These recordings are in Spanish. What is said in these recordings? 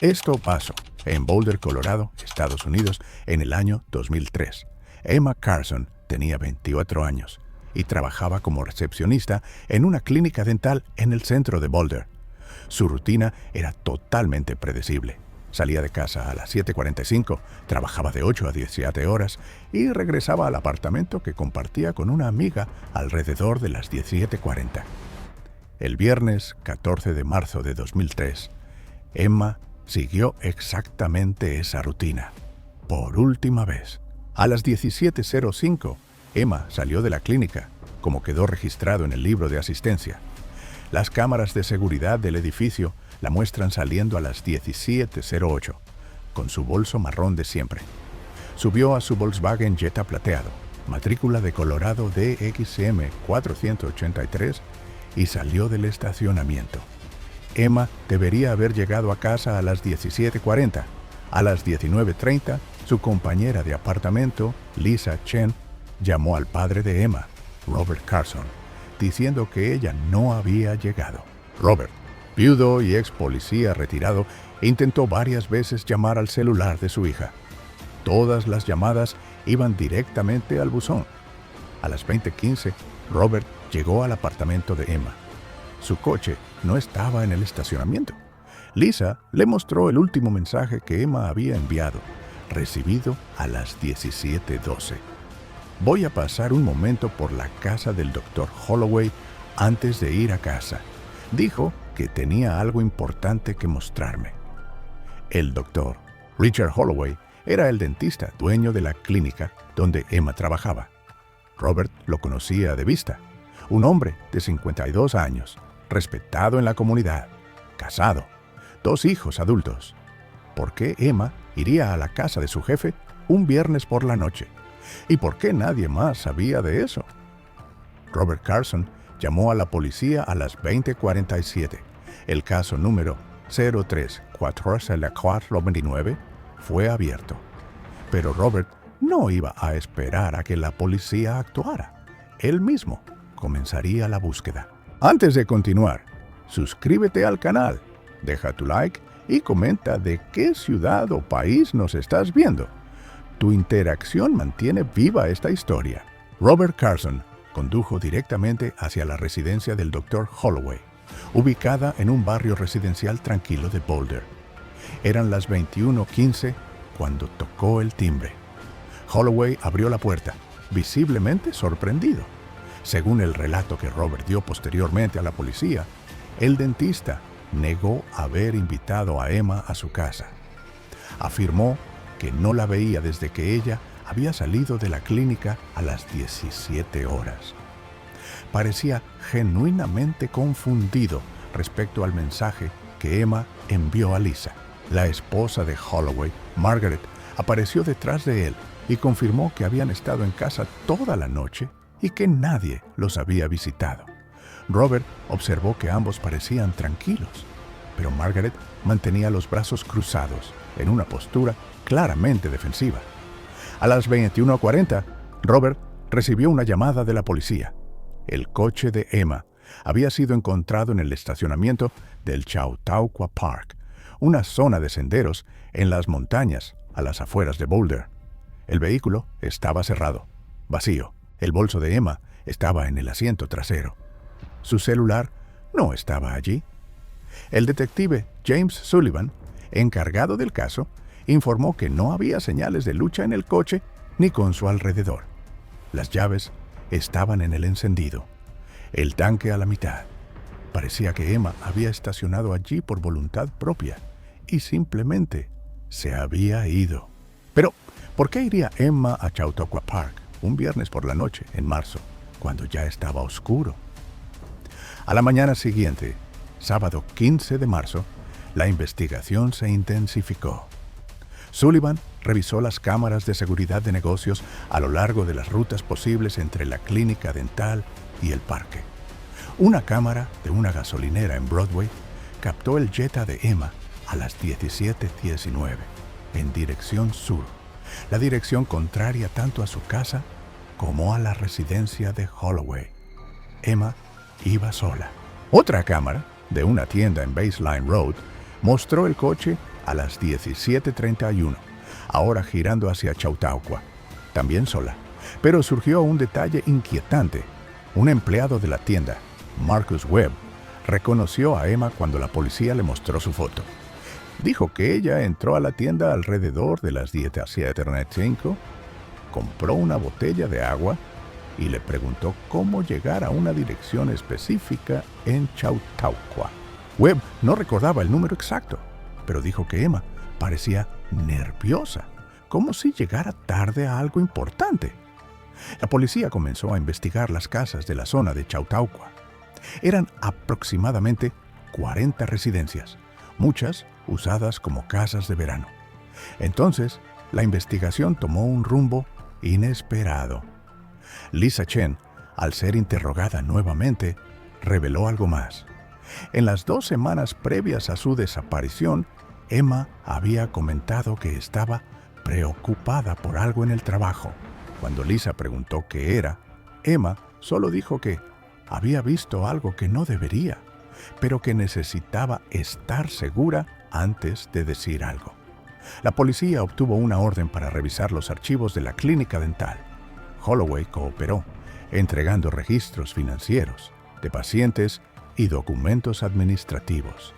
Esto pasó en Boulder, Colorado, Estados Unidos, en el año 2003. Emma Carson tenía 28 años y trabajaba como recepcionista en una clínica dental en el centro de Boulder. Su rutina era totalmente predecible. Salía de casa a las 7:45, trabajaba de 8 a 17 horas y regresaba al apartamento que compartía con una amiga alrededor de las 17:40. El viernes 14 de marzo de 2003, Emma siguió exactamente esa rutina, por última vez. A las 17:05, Emma salió de la clínica, como quedó registrado en el libro de asistencia. Las cámaras de seguridad del edificio la muestran saliendo a las 17:08, con su bolso marrón de siempre. Subió a su Volkswagen Jetta plateado, matrícula de Colorado DXM 483, y salió del estacionamiento. Emma debería haber llegado a casa a las 17:40. A las 19:30, su compañera de apartamento, Lisa Chen, llamó al padre de Emma, Robert Carson, diciendo que ella no había llegado. Robert, viudo y ex policía retirado, intentó varias veces llamar al celular de su hija. Todas las llamadas iban directamente al buzón. A las 20:15, Robert llegó al apartamento de Emma. Su coche no estaba en el estacionamiento. Lisa le mostró el último mensaje que Emma había enviado, recibido a las 17:12. Voy a pasar un momento por la casa del Dr. Holloway antes de ir a casa. Dijo que tenía algo importante que mostrarme. El doctor Richard Holloway era el dentista dueño de la clínica donde Emma trabajaba. Robert lo conocía de vista. Un hombre de 52 años, respetado en la comunidad, casado, 2 hijos adultos. ¿Por qué Emma iría a la casa de su jefe un viernes por la noche? ¿Y por qué nadie más sabía de eso? Robert Carson llamó a la policía a las 20:47. El caso número 03-14-429 fue abierto. Pero Robert no iba a esperar a que la policía actuara. Él mismo comenzaría la búsqueda. Antes de continuar, suscríbete al canal, deja tu like y comenta de qué ciudad o país nos estás viendo. Tu interacción mantiene viva esta historia. Robert Carson condujo directamente hacia la residencia del Dr. Holloway, ubicada en un barrio residencial tranquilo de Boulder. Eran las 21:15 cuando tocó el timbre. Holloway abrió la puerta, visiblemente sorprendido. Según el relato que Robert dio posteriormente a la policía, el dentista negó haber invitado a Emma a su casa. Afirmó que no la veía desde que ella había salido de la clínica a las 17 horas. Parecía genuinamente confundido respecto al mensaje que Emma envió a Lisa. La esposa de Holloway, Margaret, apareció detrás de él y confirmó que habían estado en casa toda la noche y que nadie los había visitado. Robert observó que ambos parecían tranquilos, pero Margaret mantenía los brazos cruzados en una postura claramente defensiva. A las 21:40, Robert recibió una llamada de la policía. El coche de Emma había sido encontrado en el estacionamiento del Chautauqua Park, una zona de senderos en las montañas a las afueras de Boulder. El vehículo estaba cerrado, vacío. El bolso de Emma estaba en el asiento trasero. Su celular no estaba allí. El detective James Sullivan, encargado del caso, informó que no había señales de lucha en el coche ni con su alrededor. Las llaves estaban en el encendido, el tanque a la mitad. Parecía que Emma había estacionado allí por voluntad propia y simplemente se había ido. Pero, ¿por qué iría Emma a Chautauqua Park un viernes por la noche en marzo, cuando ya estaba oscuro? A la mañana siguiente, sábado 15 de marzo, la investigación se intensificó. Sullivan revisó las cámaras de seguridad de negocios a lo largo de las rutas posibles entre la clínica dental y el parque. Una cámara de una gasolinera en Broadway captó el Jetta de Emma a las 17:19, en dirección sur, la dirección contraria tanto a su casa como a la residencia de Holloway. Emma iba sola. Otra cámara, de una tienda en Baseline Road, mostró el coche a las 17:31, ahora girando hacia Chautauqua, también sola. Pero surgió un detalle inquietante. Un empleado de la tienda, Marcus Webb, reconoció a Emma cuando la policía le mostró su foto. Dijo que ella entró a la tienda alrededor de las 17:35, compró una botella de agua y le preguntó cómo llegar a una dirección específica en Chautauqua. Webb no recordaba el número exacto, pero dijo que Emma parecía nerviosa, como si llegara tarde a algo importante. La policía comenzó a investigar las casas de la zona de Chautauqua. Eran aproximadamente 40 residencias, muchas usadas como casas de verano. Entonces, la investigación tomó un rumbo inesperado. Lisa Chen, al ser interrogada nuevamente, reveló algo más. En las 2 semanas previas a su desaparición, Emma había comentado que estaba preocupada por algo en el trabajo. Cuando Lisa preguntó qué era, Emma solo dijo que había visto algo que no debería, pero que necesitaba estar segura antes de decir algo. La policía obtuvo una orden para revisar los archivos de la clínica dental. Holloway cooperó, entregando registros financieros de pacientes y documentos administrativos.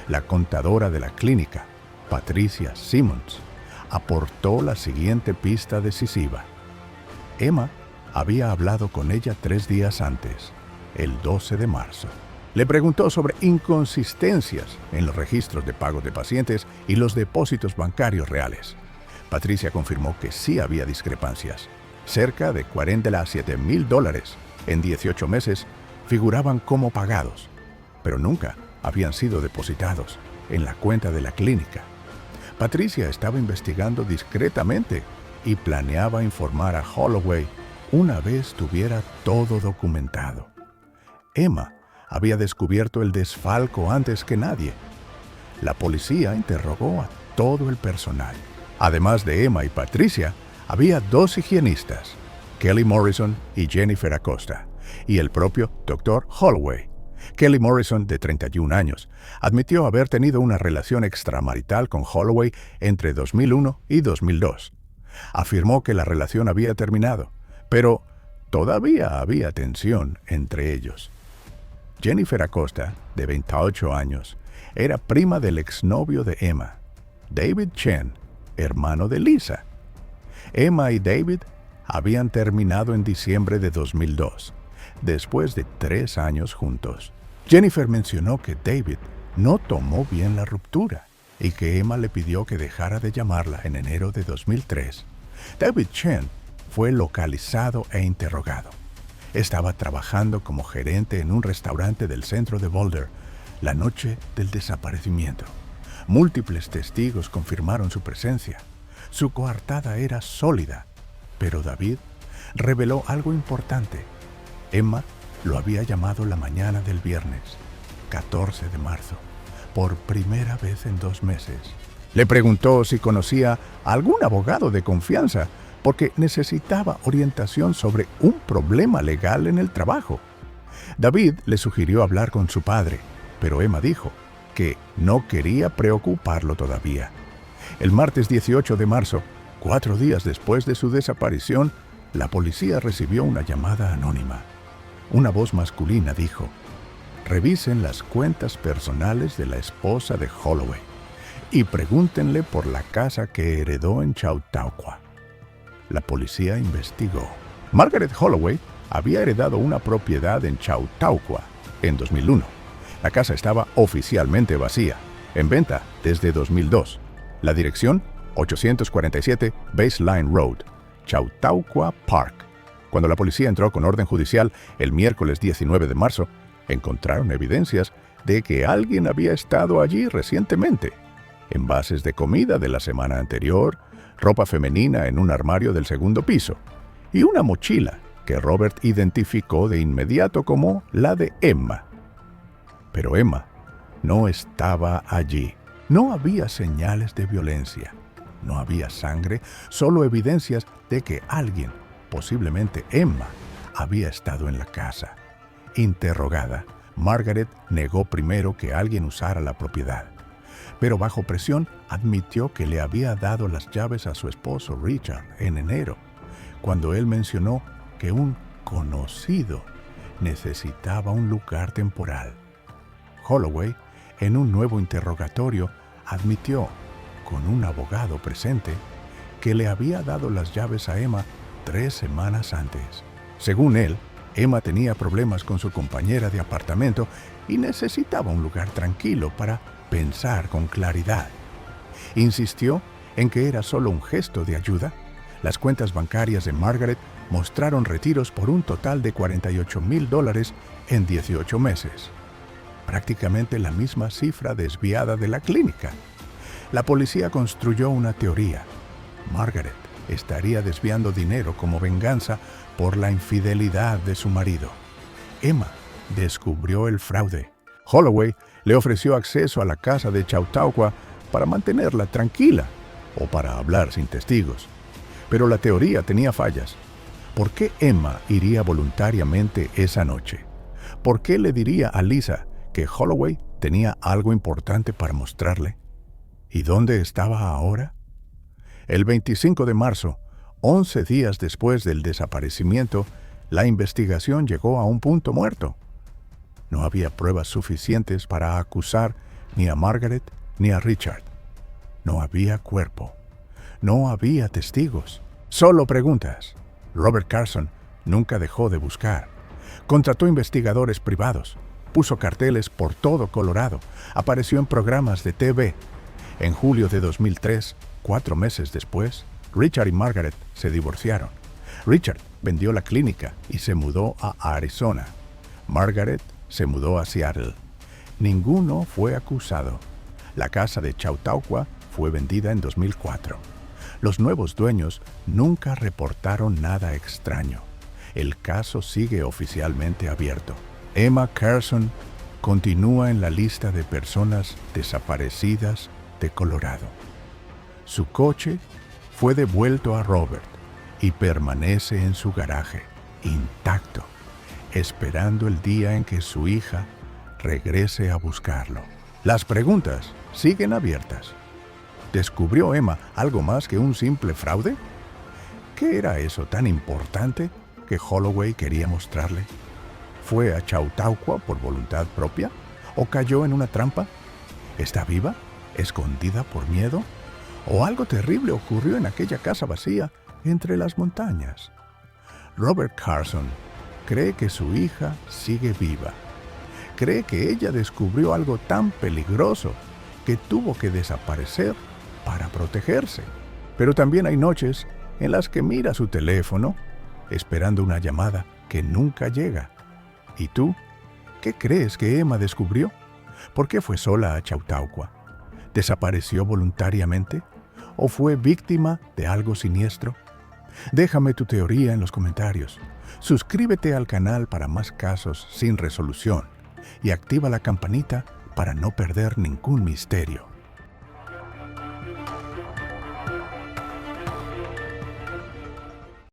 La contadora de la clínica, Patricia Simmons, aportó la siguiente pista decisiva. Emma había hablado con ella 3 días antes, el 12 de marzo. Le preguntó sobre inconsistencias en los registros de pagos de pacientes y los depósitos bancarios reales. Patricia confirmó que sí había discrepancias. Cerca de $47,000 en 18 meses figuraban como pagados, pero nunca habían sido depositados en la cuenta de la clínica. Patricia estaba investigando discretamente y planeaba informar a Holloway una vez tuviera todo documentado. Emma había descubierto el desfalco antes que nadie. La policía interrogó a todo el personal. Además de Emma y Patricia, había 2 higienistas, Kelly Morrison y Jennifer Acosta, y el propio Dr. Holloway. Kelly Morrison, de 31 años, admitió haber tenido una relación extramarital con Holloway entre 2001 y 2002. Afirmó que la relación había terminado, pero todavía había tensión entre ellos. Jennifer Acosta, de 28 años, era prima del exnovio de Emma, David Chen, hermano de Lisa. Emma y David habían terminado en diciembre de 2002, después de 3 años juntos. Jennifer mencionó que David no tomó bien la ruptura y que Emma le pidió que dejara de llamarla en enero de 2003. David Chen fue localizado e interrogado. Estaba trabajando como gerente en un restaurante del centro de Boulder la noche del desaparecimiento. Múltiples testigos confirmaron su presencia. Su coartada era sólida, pero David reveló algo importante. Emma lo había llamado la mañana del viernes, 14 de marzo, por primera vez en 2 meses. Le preguntó si conocía a algún abogado de confianza porque necesitaba orientación sobre un problema legal en el trabajo. David le sugirió hablar con su padre, pero Emma dijo que no quería preocuparlo todavía. El martes 18 de marzo, 4 días después de su desaparición, la policía recibió una llamada anónima. Una voz masculina dijo: «Revisen las cuentas personales de la esposa de Holloway y pregúntenle por la casa que heredó en Chautauqua». La policía investigó. Margaret Holloway había heredado una propiedad en Chautauqua en 2001. La casa estaba oficialmente vacía, en venta desde 2002. La dirección, 847 Baseline Road, Chautauqua Park. Cuando la policía entró con orden judicial el miércoles 19 de marzo, encontraron evidencias de que alguien había estado allí recientemente. Envases de comida de la semana anterior, ropa femenina en un armario del segundo piso y una mochila que Robert identificó de inmediato como la de Emma. Pero Emma no estaba allí. No había señales de violencia, no había sangre, solo evidencias de que alguien, posiblemente Emma, había estado en la casa. Interrogada, Margaret negó primero que alguien usara la propiedad, pero bajo presión admitió que le había dado las llaves a su esposo Richard en enero, cuando él mencionó que un conocido necesitaba un lugar temporal. Holloway, en un nuevo interrogatorio, admitió, con un abogado presente, que le había dado las llaves a Emma 3 semanas antes. Según él, Emma tenía problemas con su compañera de apartamento y necesitaba un lugar tranquilo para pensar con claridad. Insistió en que era solo un gesto de ayuda. Las cuentas bancarias de Margaret mostraron retiros por un total de $48,000 en 18 meses. Prácticamente la misma cifra desviada de la clínica. La policía construyó una teoría. Margaret estaría desviando dinero como venganza por la infidelidad de su marido. Emma descubrió el fraude. Holloway le ofreció acceso a la casa de Chautauqua para mantenerla tranquila o para hablar sin testigos. Pero la teoría tenía fallas. ¿Por qué Emma iría voluntariamente esa noche? ¿Por qué le diría a Lisa que Holloway tenía algo importante para mostrarle? ¿Y dónde estaba ahora? El 25 de marzo, 11 días después del desaparecimiento, la investigación llegó a un punto muerto. No había pruebas suficientes para acusar ni a Margaret ni a Richard. No había cuerpo. No había testigos. Solo preguntas. Robert Carson nunca dejó de buscar. Contrató investigadores privados. Puso carteles por todo Colorado. Apareció en programas de TV. En julio de 2003, 4 meses después, Richard y Margaret se divorciaron. Richard vendió la clínica y se mudó a Arizona. Margaret se mudó a Seattle. Ninguno fue acusado. La casa de Chautauqua fue vendida en 2004. Los nuevos dueños nunca reportaron nada extraño. El caso sigue oficialmente abierto. Emma Carson continúa en la lista de personas desaparecidas de Colorado. Su coche fue devuelto a Robert y permanece en su garaje, intacto, esperando el día en que su hija regrese a buscarlo. Las preguntas siguen abiertas. ¿Descubrió Emma algo más que un simple fraude? ¿Qué era eso tan importante que Holloway quería mostrarle? ¿Fue a Chautauqua por voluntad propia? ¿O cayó en una trampa? ¿Está viva? ¿Escondida por miedo? ¿O algo terrible ocurrió en aquella casa vacía entre las montañas? Robert Carson cree que su hija sigue viva. Cree que ella descubrió algo tan peligroso que tuvo que desaparecer para protegerse. Pero también hay noches en las que mira su teléfono esperando una llamada que nunca llega. ¿Y tú? ¿Qué crees que Emma descubrió? ¿Por qué fue sola a Chautauqua? ¿Desapareció voluntariamente? ¿O fue víctima de algo siniestro? Déjame tu teoría en los comentarios. Suscríbete al canal para más casos sin resolución y activa la campanita para no perder ningún misterio.